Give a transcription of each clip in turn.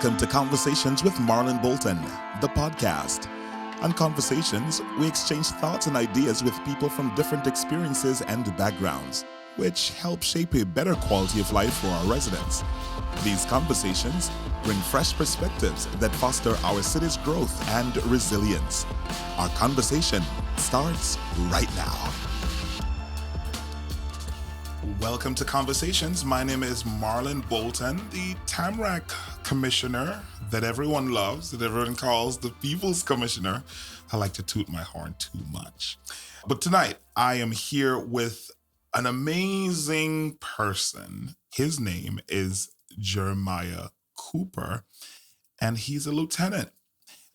Welcome to Conversations with Marlon Bolton, the podcast. On Conversations, we exchange thoughts and ideas with people from different experiences and backgrounds, which help shape a better quality of life for our residents. These conversations bring fresh perspectives that foster our city's growth and resilience. Our conversation starts right now. Welcome to Conversations. My name is Marlon Bolton, the Tamarac Commissioner that everyone loves, that everyone calls the People's Commissioner. I like to toot my horn too much. But tonight, I am here with an amazing person. His name is Jemeriah Cooper, and he's a lieutenant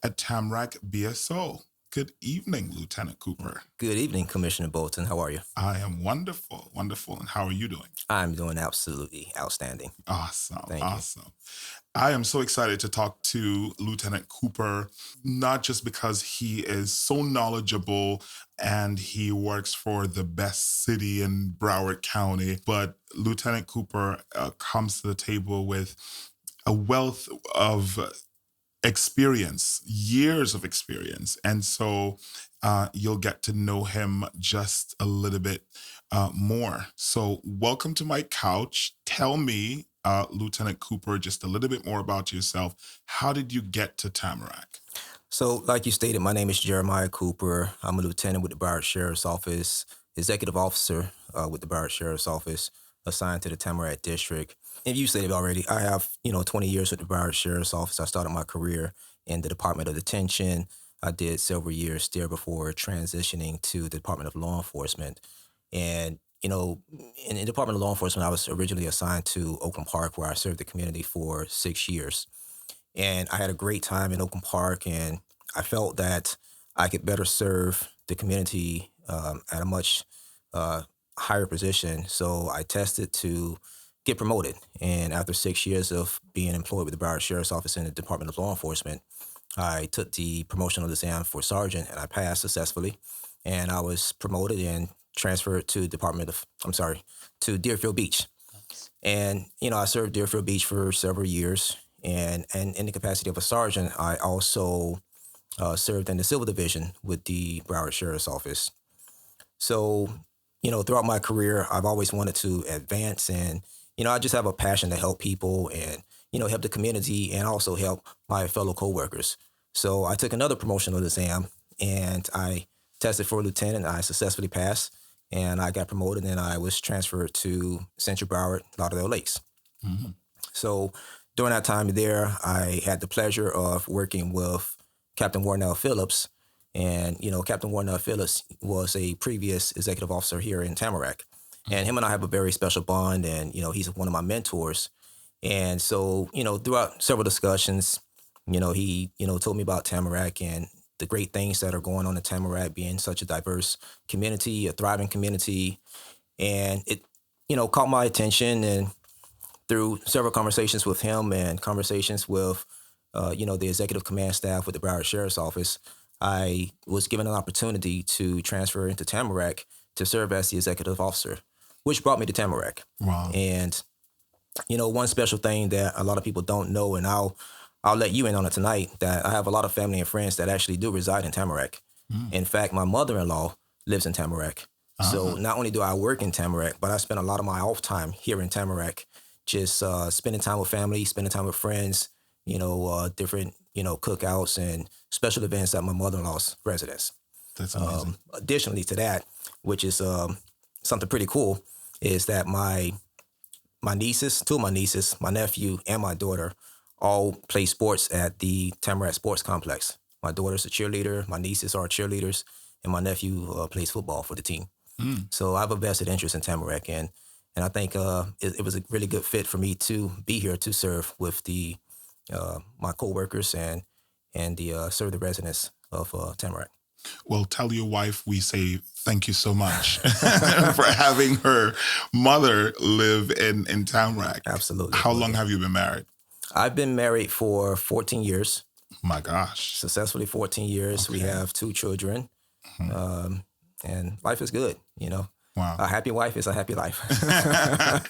at Tamarac BSO. Good evening, Lieutenant Cooper. Good evening, Commissioner Bolton. How are you? I am wonderful. And how are you doing? I'm doing absolutely outstanding. Awesome. Thank you. I am so excited to talk to Lieutenant Cooper, not just because he is so knowledgeable and he works for the best city in Broward County, but Lieutenant Cooper comes to the table with a wealth of experience, years of experience. And so you'll get to know him just a little bit more. So welcome to my couch. Tell me, Lieutenant Cooper, just a little bit more about yourself. How did you get to Tamarac? So, like you stated, my name is Jemeriah Cooper. I'm a lieutenant with the Broward Sheriff's Office, executive officer with the Broward Sheriff's Office, assigned to the Tamarac District. And you stated already, I have, 20 years with the Broward Sheriff's Office. I started my career in the Department of Detention. I did several years there before transitioning to the Department of Law Enforcement. And, in the Department of Law Enforcement, I was originally assigned to Oakland Park, where I served the community for 6 years. And I had a great time in Oakland Park, and I felt that I could better serve the community at a much higher position. So I tested to get promoted. And after 6 years of being employed with the Broward Sheriff's Office in the Department of Law Enforcement, I took the promotional exam for sergeant, and I passed successfully. And I was promoted and transferred to to Deerfield Beach. And, I served Deerfield Beach for several years. And in the capacity of a sergeant, I also served in the civil division with the Broward Sheriff's Office. So, throughout my career, I've always wanted to advance, and, I just have a passion to help people and, help the community and also help my fellow coworkers. So I took another promotional exam, and I tested for lieutenant. I successfully passed, and I got promoted, and I was transferred to Central Broward, Lauderdale Lakes. Mm-hmm. So during that time there, I had the pleasure of working with Captain Warnell Phillips. And, Captain Warnell Phillips was a previous executive officer here in Tamarac. And him and I have a very special bond, and, he's one of my mentors. And so, throughout several discussions, he, told me about Tamarac and the great things that are going on in Tamarac, being such a diverse community, a thriving community. And it, caught my attention, and through several conversations with him and conversations with, the executive command staff with the Broward Sheriff's Office, I was given an opportunity to transfer into Tamarac to serve as the executive officer, which brought me to Tamarac. Wow. And, one special thing that a lot of people don't know, and I'll let you in on it tonight, that I have a lot of family and friends that actually do reside in Tamarac. In fact, my mother-in-law lives in Tamarac. So not only do I work in Tamarac, but I spend a lot of my off time here in Tamarac, just spending time with family, spending time with friends, different, cookouts and special events at my mother-in-law's residence. That's amazing. Additionally to that, which is something pretty cool, is that two of my nieces, my nephew and my daughter, all play sports at the Tamarac Sports Complex. My daughter's a cheerleader, my nieces are cheerleaders, and my nephew plays football for the team. So I have a vested interest in Tamarac, and I think it was a really good fit for me to be here to serve with my coworkers and serve the residents of Tamarac. Well, tell your wife we say thank you so much for having her mother live in Tamarac. Absolutely. How long have you been married? I've been married for 14 years. My gosh. Successfully 14 years. Okay. We have 2 children. And life is good, Wow. A happy wife is a happy life.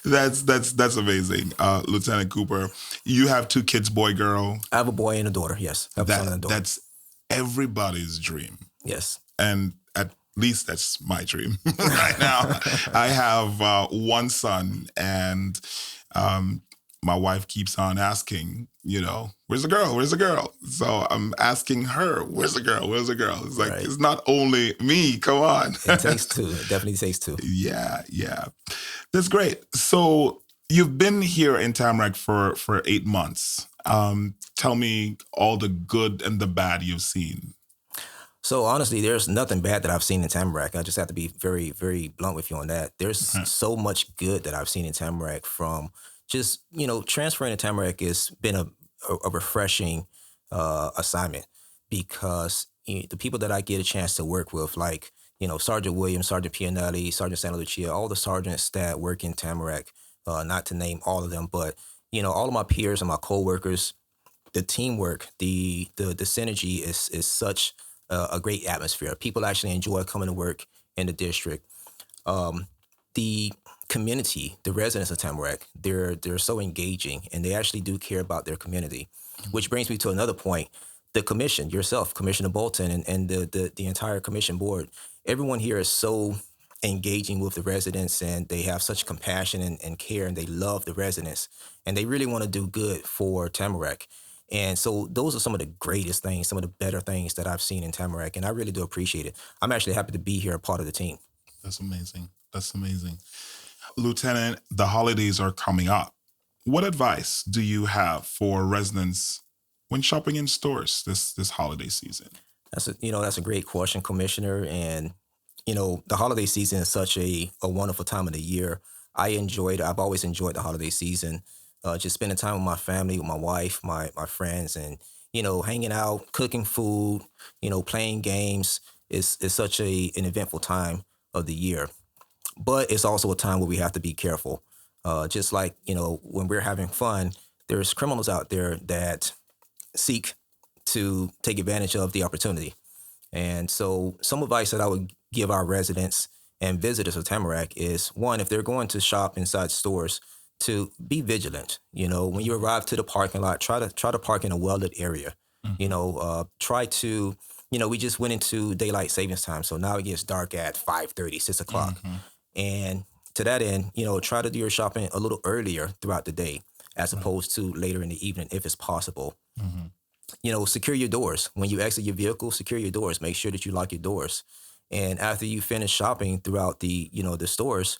That's amazing. Lieutenant Cooper, you have two kids, boy, girl. I have a boy and a daughter. Yes, I have a son and a daughter. That's everybody's dream. Yes. And at least that's my dream right now. I have one son, and my wife keeps on asking, where's the girl? Where's the girl? So I'm asking her, where's the girl? Where's the girl? It's like, Right. It's not only me. Come on. It takes two. It definitely takes two. Yeah. That's great. So you've been here in Tamarac for 8 months. Tell me all the good and the bad you've seen. So honestly, there's nothing bad that I've seen in Tamarac. I just have to be very, very blunt with you on that. There's so much good that I've seen in Tamarac from just, transferring to Tamarac has been a refreshing assignment because the people that I get a chance to work with, like, Sergeant Williams, Sergeant Pianelli, Sergeant Santa Lucia, all the sergeants that work in Tamarac, not to name all of them, but, all of my peers and my coworkers, the teamwork, the synergy is such a great atmosphere. People actually enjoy coming to work in the district. The community, the residents of Tamarac, they're so engaging and they actually do care about their community. Which brings me to another point. The commission, yourself, Commissioner Bolton, and the entire commission board, everyone here is so engaging with the residents and they have such compassion and care and they love the residents and they really want to do good for Tamarac. And so those are some of the greatest things, some of the better things that I've seen in Tamarac, and I really do appreciate it. I'm actually happy to be here, a part of the team. That's amazing. That's amazing. Lieutenant, the holidays are coming up. What advice do you have for residents when shopping in stores this holiday season? That's a great question, Commissioner. And the holiday season is such a wonderful time of the year. I've always enjoyed the holiday season. Just spending time with my family, with my wife, my friends, and hanging out, cooking food, playing games. Is such an eventful time of the year. But it's also a time where we have to be careful. Just like when we're having fun, there's criminals out there that seek to take advantage of the opportunity. And so, some advice that I would give our residents and visitors of Tamarac is one: if they're going to shop inside stores, to be vigilant. When you arrive to the parking lot, try to park in a well-lit area. Try to. We just went into daylight savings time, so now it gets dark at 5:30, 6 o'clock, and to that end, try to do your shopping a little earlier throughout the day as opposed to later in the evening if it's possible. Secure your doors. When you exit your vehicle, secure your doors. Make sure that you lock your doors. And after you finish shopping throughout the stores,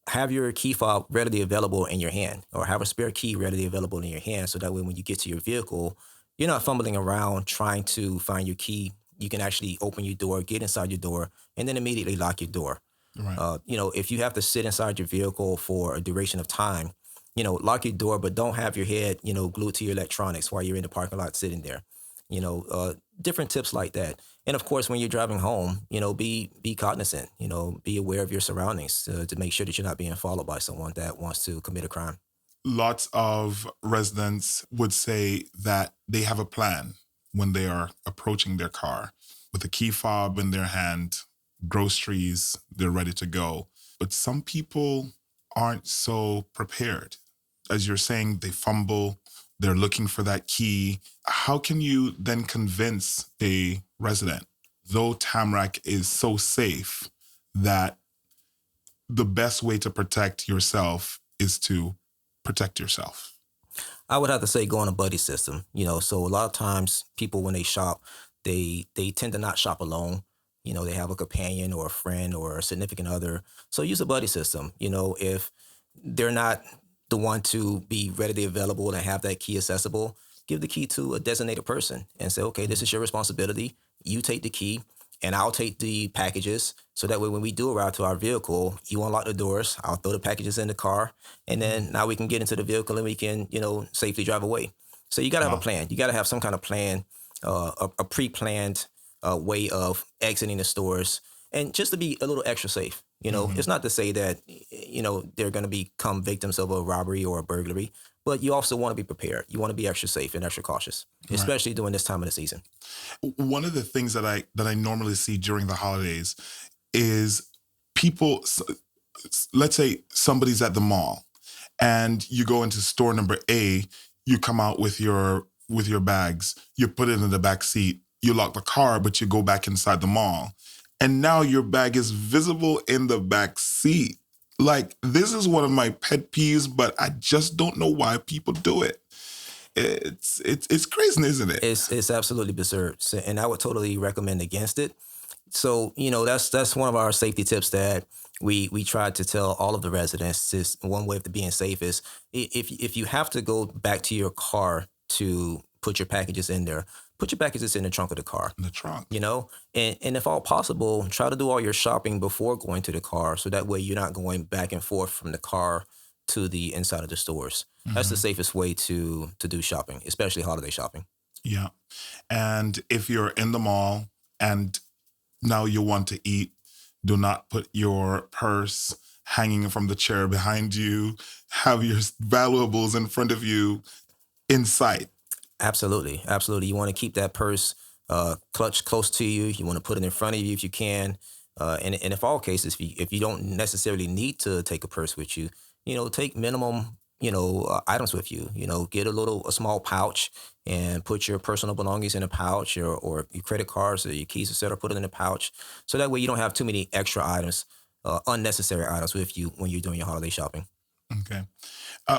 have your key fob readily available in your hand or have a spare key readily available in your hand. So that way, when you get to your vehicle, you're not fumbling around trying to find your key. You can actually open your door, get inside your door, and then immediately lock your door. Right. If you have to sit inside your vehicle for a duration of time, lock your door, but don't have your head, glued to your electronics while you're in the parking lot sitting there. Different tips like that. And of course, when you're driving home, be cognizant, be aware of your surroundings to make sure that you're not being followed by someone that wants to commit a crime. Lots of residents would say that they have a plan when they are approaching their car with a key fob in their hand, groceries, they're ready to go. But some people aren't so prepared. As you're saying, they fumble, they're looking for that key. How can you then convince a resident, though Tamarac is so safe, that the best way to protect yourself is to protect yourself? I would have to say go on a buddy system. So a lot of times people when they shop, they tend to not shop alone. They have a companion or a friend or a significant other. So use a buddy system. If they're not the one to be readily available and have that key accessible, give the key to a designated person and say, okay, this is your responsibility. You take the key and I'll take the packages. So that way, when we do arrive to our vehicle, you unlock the doors, I'll throw the packages in the car, and then now we can get into the vehicle and we can, safely drive away. So you got to have a plan. You got to have some kind of plan, a pre-planned way of exiting the stores, and just to be a little extra safe. It's not to say that, they're going to become victims of a robbery or a burglary, but you also want to be prepared. You want to be extra safe and extra cautious, especially during this time of the season. One of the things that I normally see during the holidays is people. let's say somebody's at the mall and you go into store number A, you come out with your bags, you put it in the back seat, you lock the car, but you go back inside the mall. And now your bag is visible in the back seat. Like, this is one of my pet peeves, but I just don't know why people do it. It's crazy, isn't it? It's absolutely absurd, and I would totally recommend against it. So that's one of our safety tips that we try to tell all of the residents. Is one way of being safe is if you have to go back to your car to put your packages in there, put your packages in the trunk of the car. In the trunk. And if all possible, try to do all your shopping before going to the car, so that way you're not going back and forth from the car to the inside of the stores. That's the Hmm. safest way to do shopping, especially holiday shopping. Yeah. And if you're in the mall and now you want to eat, do not put your purse hanging from the chair behind you. Have your valuables in front of you in sight. Absolutely, absolutely. You want to keep that purse clutch close to you. You want to put it in front of you if you can. And if all cases, if you don't necessarily need to take a purse with you, take minimum, items with you. Get a small pouch and put your personal belongings in a pouch, or your credit cards or your keys, etc. Put it in a pouch, so that way you don't have too many extra items, unnecessary items with you when you're doing your holiday shopping. Okay.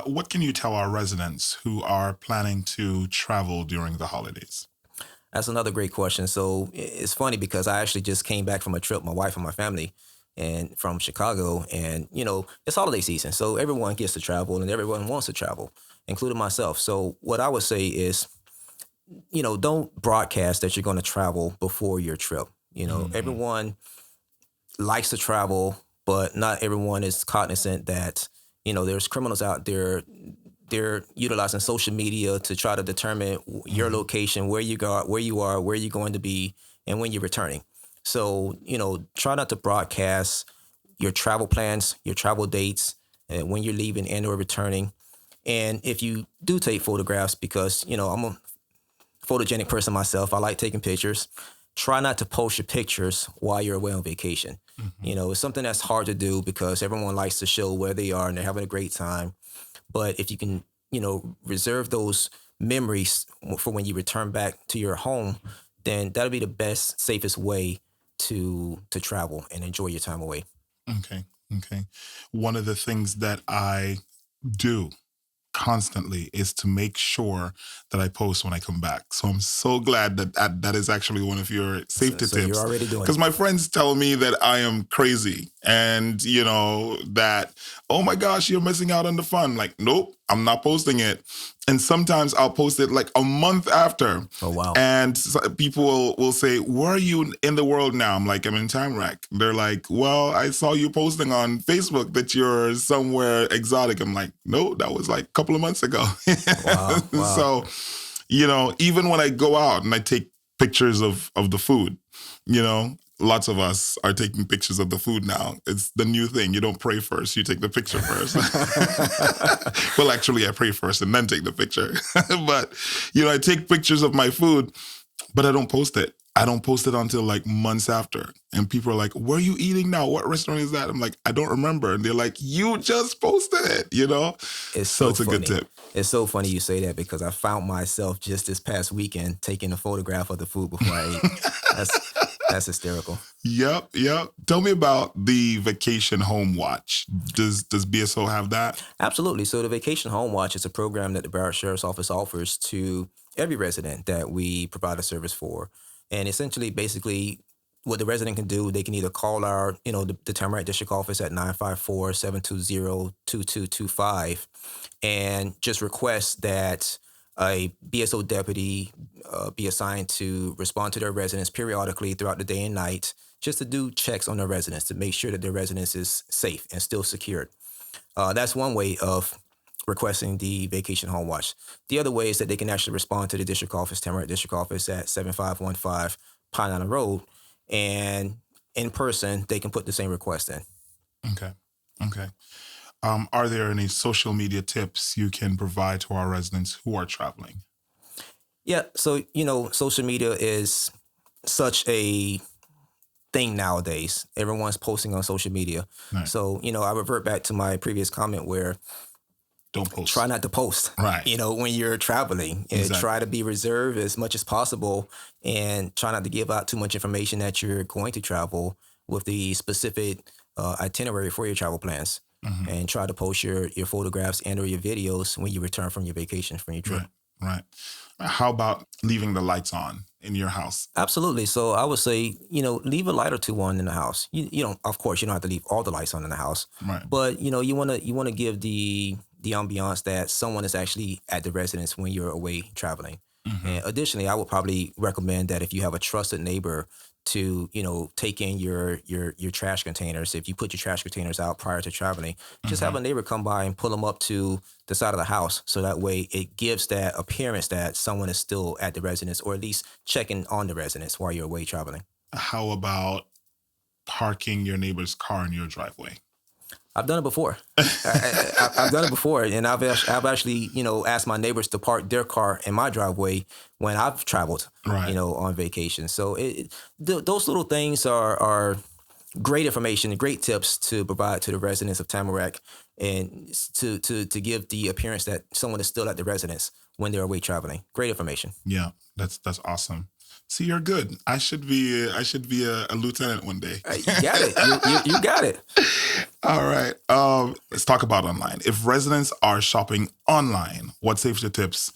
What can you tell our residents who are planning to travel during the holidays? That's another great question. So it's funny because I actually just came back from a trip, my wife and my family, and from Chicago. And, it's holiday season. So everyone gets to travel and everyone wants to travel, including myself. So what I would say is, don't broadcast that you're going to travel before your trip. Hmm. Everyone likes to travel, but not everyone is cognizant that, there's criminals out there. They're utilizing social media to try to determine your Hmm. location, where you're going to be, and when you're returning. So, try not to broadcast your travel plans, your travel dates, and when you're leaving and or returning. And if you do take photographs, because, I'm a photogenic person myself, I like taking pictures. Try not to post your pictures while you're away on vacation. Hmm. It's something that's hard to do because everyone likes to show where they are and they're having a great time. But if you can, reserve those memories for when you return back to your home, then that'll be the best, safest way to travel and enjoy your time away. Okay. Okay. One of the things that I do constantly is to make sure that I post when I come back. So I'm so glad that is actually one of your So, safety so you're tips, already doing because it. my friends tell me that I am crazy and that, oh my gosh, you're missing out on the fun. Like, nope, I'm not posting it. And sometimes I'll post it like a month after. Oh wow. And people will say, where are you in the world now? I'm like, I'm in Tamarac. They're like, well, I saw you posting on Facebook that you're somewhere exotic. I'm like, no, that was like a couple of months ago. Wow. Wow. So, even when I go out and I take pictures of the food, lots of us are taking pictures of the food now. It's the new thing. You don't pray first, you take the picture first. Well, actually, I pray first and then take the picture. But, I take pictures of my food, but I don't post it. I don't post it until like months after. And people are like, where are you eating now? What restaurant is that? I'm like, I don't remember. And they're like, you just posted it? It's So so it's a good funny. tip. It's so funny you say that because I found myself just this past weekend taking a photograph of the food before I ate. That's that's hysterical. Yep, yep. Tell me about the vacation home watch. Does BSO have that? Absolutely. So the Vacation Home Watch is a program that the Broward Sheriff's Office offers to every resident that we provide a service for. And essentially, basically, what the resident can do, they can either call the Tamarac District Office at 954-720-2225 and just request that a BSO deputy be assigned to respond to their residents periodically throughout the day and night, just to do checks on their residents to make sure that their residence is safe and still secured. That's one way of requesting the vacation home watch. The other way is that they can actually respond to the district office, Tamarac District Office at 7515 Pine Island Road, and in person, they can put the same request in. Okay. Okay. Are there any social media tips you can provide to our residents who are traveling? Yeah, so social media is such a thing nowadays. Everyone's posting on social media. Right. So, I revert back to my previous comment where Don't try post. not to post, Right. when you're traveling. Try Exactly. to be reserved as much as possible and try not to give out too much information that you're going to travel with the specific itinerary for your travel plans. Hmm. And try to post your photographs and or your videos when you return from your vacation, from your trip. Right. Right. How about leaving the lights on in your house? Absolutely. So I would say, leave a light or two on in the house. You don't, of course, you don't have to leave all the lights on in the house, Right. but you want to give the ambiance that someone is actually at the residence when you're away traveling. Hmm. And additionally, I would probably recommend that if you have a trusted neighbor to, take in your trash containers. If you put your trash containers out prior to traveling, just have Hmm. a neighbor come by and pull them up to the side of the house. So that way it gives that appearance that someone is still at the residence or at least checking on the residence while you're away traveling. How about parking your neighbor's car in your driveway? I've done it before. I've done it before, and I've actually asked my neighbors to park their car in my driveway when I've traveled, Right. on vacation. So those little things are great information and great tips to provide to the residents of Tamarac, and to give the appearance that someone is still at the residence when they're away traveling. Great information. Yeah. That's awesome. See, you're good. I should be a lieutenant one day. You got it. You got it. All right. Let's talk about online. If residents are shopping online, what safety tips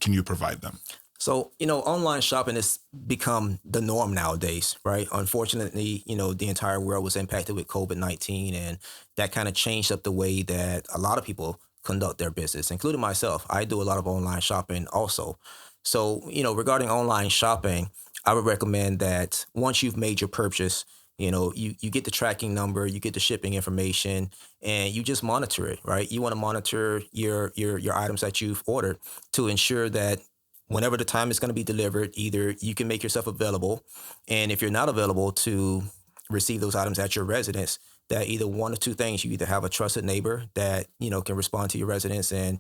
can you provide them? So, online shopping has become the norm nowadays, right? Unfortunately, the entire world was impacted with COVID-19, and that kind of changed up the way that a lot of people conduct their business, including myself. I do a lot of online shopping also. So, regarding online shopping, I would recommend that once you've made your purchase, you get the tracking number, you get the shipping information, and you just monitor it, right? You want to monitor your items that you've ordered to ensure that whenever the time is going to be delivered, either you can make yourself available, and if you're not available to receive those items at your residence, that either one or two things: you either have a trusted neighbor that can respond to your residence and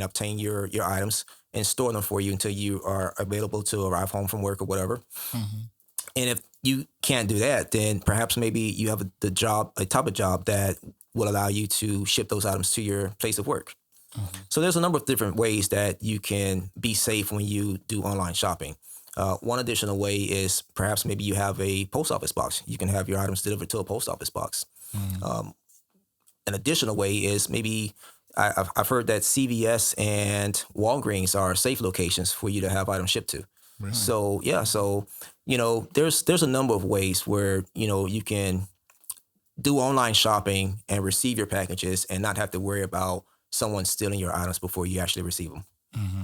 obtain your items and store them for you until you are available to arrive home from work or whatever. Hmm. And if you can't do that, then perhaps maybe you have a type of job that will allow you to ship those items to your place of work. Hmm. So there's a number of different ways that you can be safe when you do online shopping. One additional way is perhaps maybe you have a post office box. You can have your items delivered to a post office box. Hmm. Um, an additional way is maybe I've heard that CVS and Walgreens are safe locations for you to have items shipped to. Really? So yeah, so there's a number of ways where you can do online shopping and receive your packages and not have to worry about someone stealing your items before you actually receive them. Hmm.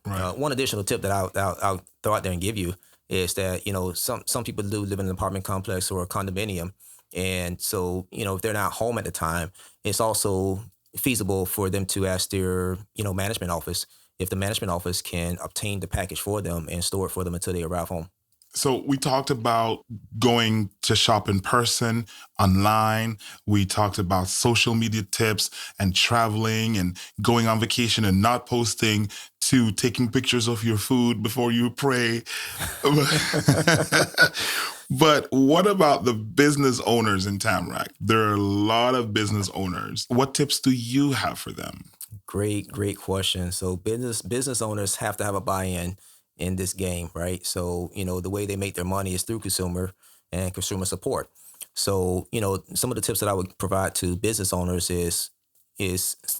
Right. One additional tip that I'll throw out there and give you is that some people do live in an apartment complex or a condominium, and so if they're not home at the time, it's also feasible for them to ask their management office if the management office can obtain the package for them and store it for them until they arrive home. So we talked about going to shop in person, online. We talked about social media tips and traveling and going on vacation and not posting, to taking pictures of your food before you pray. But what about the business owners in Tamarac? There are a lot of business owners. What tips do you have for them? Great question. So business owners have to have a buy-in in this game, right? So, the way they make their money is through consumer and consumer support. So, some of the tips that I would provide to business owners is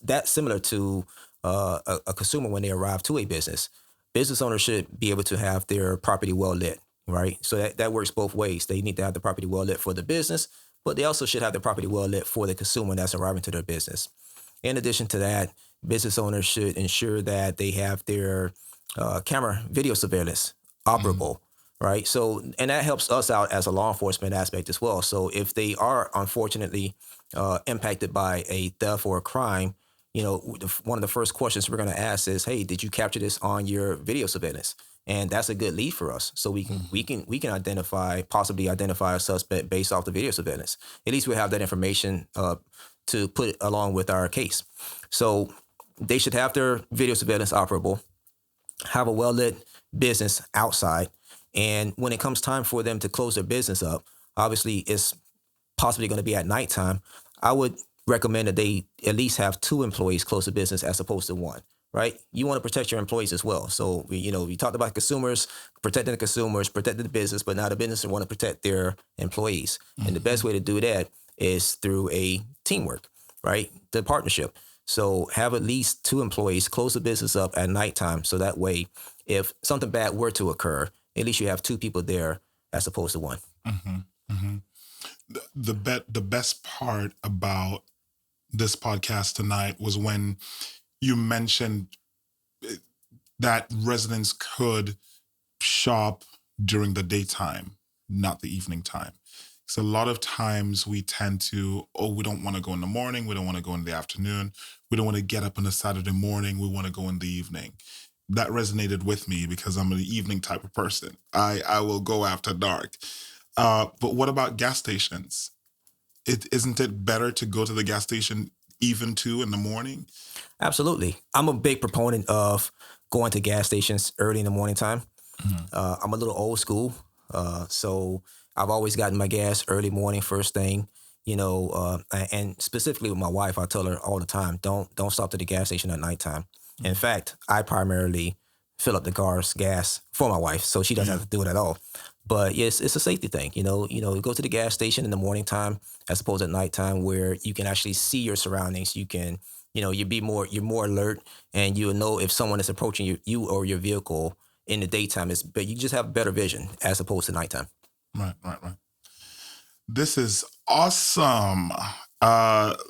that similar to a consumer when they arrive to a business. Business owners should be able to have their property well lit, right? So that works both ways. They need to have the property well lit for the business, but they also should have the property well lit for the consumer that's arriving to their business. In addition to that, business owners should ensure that they have their camera video surveillance Mhm. operable, right? So, and that helps us out as a law enforcement aspect as well. So, if they are unfortunately impacted by a theft or a crime, one of the first questions we're going to ask is, "Hey, did you capture this on your video surveillance?" And that's a good lead for us, so we can possibly identify a suspect based off the video surveillance. At least we have that information to put along with our case. So they should have their video surveillance operable, have a well lit business outside, And when it comes time for them to close their business up, obviously it's possibly going to be at nighttime. I would recommend that they at least have two employees close the business as opposed to one. Right? You want to protect your employees as well. So we talked about consumers, protecting the consumers, protecting the business, but now the business want to protect their employees. And the best way to do that is through a teamwork, right? The partnership. So have at least two employees close the business up at nighttime. So that way, if something bad were to occur, at least you have two people there as opposed to one. The best part about this podcast tonight was when you mentioned that residents could shop during the daytime, not the evening time. So a lot of times we tend to, we don't want to go in the morning. We don't want to go in the afternoon. We don't want to get up on a Saturday morning. We want to go in the evening. That resonated with me because I'm an evening type of person. I will go after dark. But what about gas stations? Isn't it better to go to the gas station even too in the morning? Absolutely. I'm a big proponent of going to gas stations early in the morning time. I'm a little old school. So I've always gotten my gas early morning, first thing, and specifically with my wife, I tell her all the time, don't stop at the gas station at nighttime. In fact, I primarily fill up the car's gas for my wife, so she doesn't have to do it at all. But yes, it's a safety thing. You go to the gas station in the morning time as opposed to at nighttime where you can actually see your surroundings. You can, you're more alert, and you'll know if someone is approaching you or your vehicle in the daytime. But you just have better vision as opposed to nighttime. Right. This is awesome.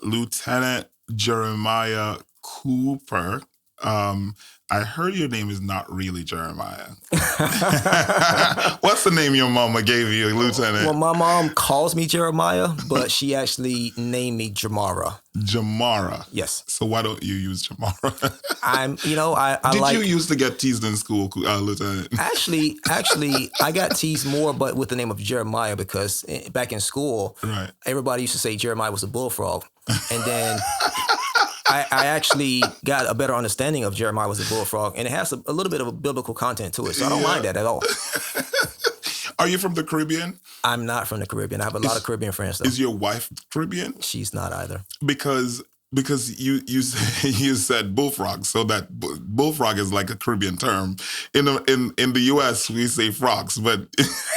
Lieutenant Jemeriah Cooper. I heard your name is not really Jeremiah. What's the name your mama gave you, Lieutenant? Well, my mom calls me Jeremiah, but she actually named me Jemariah. Jemariah. Yes. So why don't you use Jemariah? Did you used to get teased in school, Lieutenant? Actually, I got teased more, but with the name of Jeremiah, because back in school, right, everybody used to say Jeremiah was a bullfrog, and then I actually got a better understanding of Jeremiah was a bullfrog, and it has a little bit of a biblical content to it, so I don't mind that at all. Are you from the Caribbean? I'm not from the Caribbean. I have a lot of Caribbean friends, though. Is your wife Caribbean? She's not either. Because you said bullfrog, so that bullfrog is like a Caribbean term. In the U.S. we say frogs, but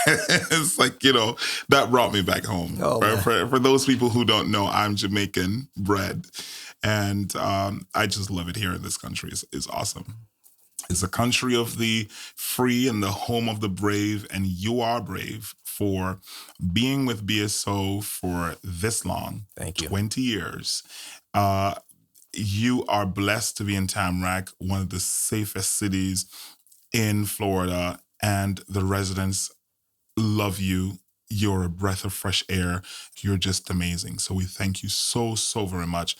it's like that brought me back home. Oh, for those people who don't know, I'm Jamaican bred, and I just love it here in this country. It's awesome. It's a country of the free and the home of the brave, and you are brave for being with BSO for this long. Thank you. 20 years. You are blessed to be in Tamarac, one of the safest cities in Florida, and the residents love you. You're a breath of fresh air. You're just amazing. So we thank you so, so very much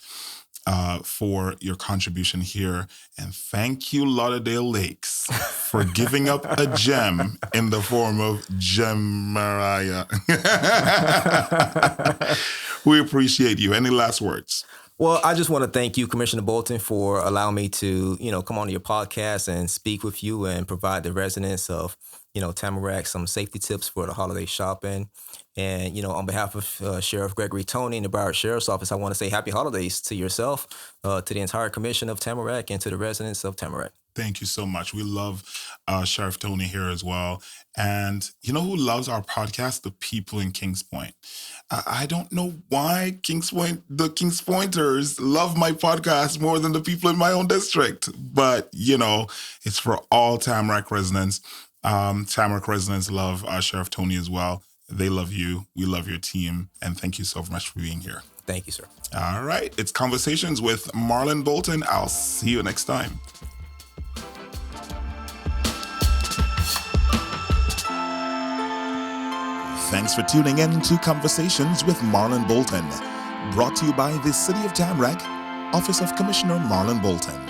for your contribution here. And thank you, Lauderdale Lakes, for giving up a gem in the form of Jemeriah. We appreciate you. Any last words? Well, I just want to thank you, Commissioner Bolton, for allowing me to, come on to your podcast and speak with you and provide the residents of, Tamarac some safety tips for the holiday shopping. And, on behalf of Sheriff Gregory Toney and the Broward Sheriff's Office, I want to say happy holidays to yourself, to the entire commission of Tamarac, and to the residents of Tamarac. Thank you so much. We love Sheriff Toney here as well. And you know who loves our podcast? The people in Kings Point. I don't know why the Kings Pointers love my podcast more than the people in my own district. But, it's for all Tamarac residents. Tamarac residents love Sheriff Toney as well. They love you. We love your team. And thank you so much for being here. Thank you, sir. All right. It's Conversations with Marlon Bolton. I'll see you next time. Thanks for tuning in to Conversations with Marlon Bolton. Brought to you by the City of Tamarac, Office of Commissioner Marlon Bolton.